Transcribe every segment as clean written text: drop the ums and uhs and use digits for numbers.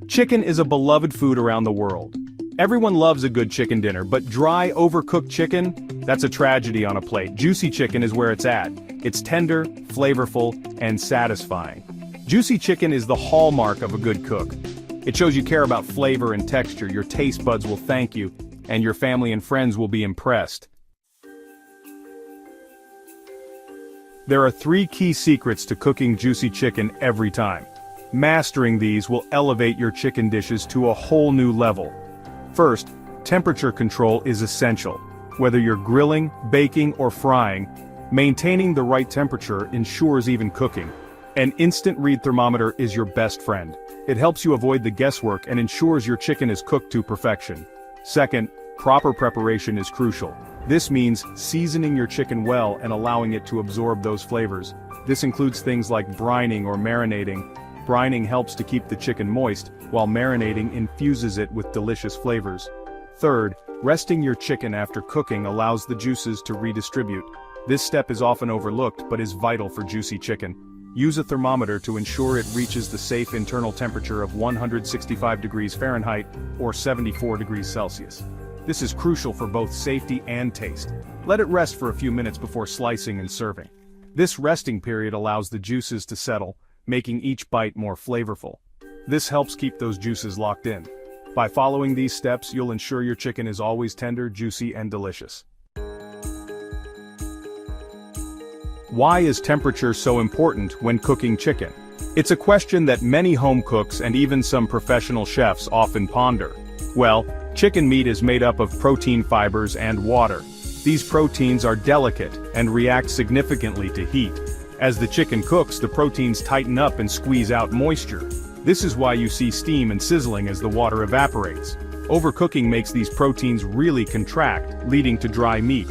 Chicken is a beloved food around the world. Everyone loves a good chicken dinner, but dry, overcooked chicken? That's a tragedy on a plate. Juicy chicken is where it's at. It's tender, flavorful, and satisfying. Juicy chicken is the hallmark of a good cook. It shows you care about flavor and texture. Your taste buds will thank you, and your family and friends will be impressed. There are 3 key secrets to cooking juicy chicken every time. Mastering these will elevate your chicken dishes to a whole new level. First, temperature control is essential. Whether you're grilling, baking, or frying, maintaining the right temperature ensures even cooking. An instant read thermometer is your best friend. It helps you avoid the guesswork and ensures your chicken is cooked to perfection. Second, proper preparation is crucial. This means seasoning your chicken well and allowing it to absorb those flavors. This includes things like brining or marinating. Brining helps to keep the chicken moist, while marinating infuses it with delicious flavors. Third, resting your chicken after cooking allows the juices to redistribute. This step is often overlooked but is vital for juicy chicken. Use a thermometer to ensure it reaches the safe internal temperature of 165 degrees Fahrenheit or 74 degrees Celsius. This is crucial for both safety and taste. Let it rest for a few minutes before slicing and serving. This resting period allows the juices to settle, making each bite more flavorful. This helps keep those juices locked in. By following these steps, you'll ensure your chicken is always tender, juicy, and delicious. Why is temperature so important when cooking chicken? It's a question that many home cooks and even some professional chefs often ponder. Well, chicken meat is made up of protein fibers and water. These proteins are delicate and react significantly to heat. As the chicken cooks, the proteins tighten up and squeeze out moisture. This is why you see steam and sizzling as the water evaporates. Overcooking makes these proteins really contract, leading to dry meat.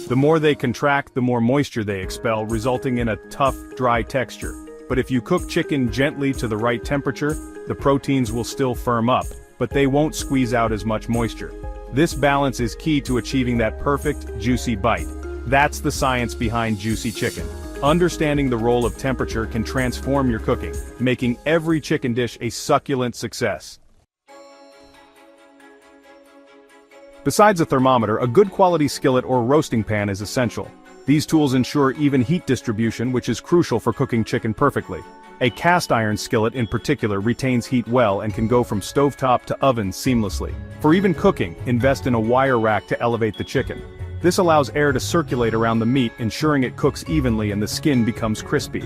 The more they contract, the more moisture they expel, resulting in a tough, dry texture. But if you cook chicken gently to the right temperature, the proteins will still firm up, but they won't squeeze out as much moisture. This balance is key to achieving that perfect, juicy bite. That's the science behind juicy chicken. Understanding the role of temperature can transform your cooking, making every chicken dish a succulent success. Besides a thermometer, a good quality skillet or roasting pan is essential. These tools ensure even heat distribution, which is crucial for cooking chicken perfectly. A cast iron skillet in particular retains heat well and can go from stovetop to oven seamlessly. For even cooking, invest in a wire rack to elevate the chicken. This allows air to circulate around the meat, ensuring it cooks evenly and the skin becomes crispy.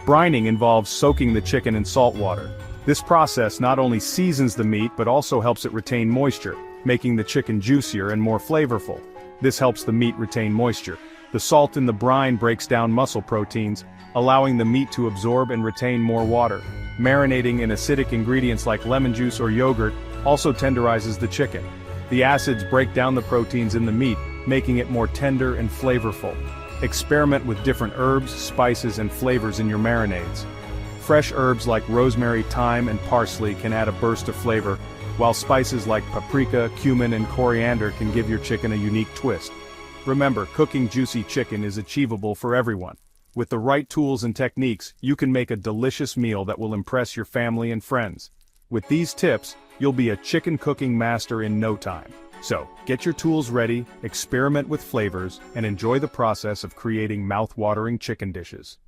Brining involves soaking the chicken in salt water. This process not only seasons the meat but also helps it retain moisture, making the chicken juicier and more flavorful. This helps the meat retain moisture. The salt in the brine breaks down muscle proteins, allowing the meat to absorb and retain more water. Marinating in acidic ingredients like lemon juice or yogurt also tenderizes the chicken. The acids break down the proteins in the meat, making it more tender and flavorful. Experiment with different herbs, spices, and flavors in your marinades. Fresh herbs like rosemary, thyme, and parsley can add a burst of flavor, while spices like paprika, cumin, and coriander can give your chicken a unique twist. Remember, cooking juicy chicken is achievable for everyone. With the right tools and techniques, you can make a delicious meal that will impress your family and friends. With these tips, you'll be a chicken cooking master in no time. So, get your tools ready, experiment with flavors, and enjoy the process of creating mouth-watering chicken dishes.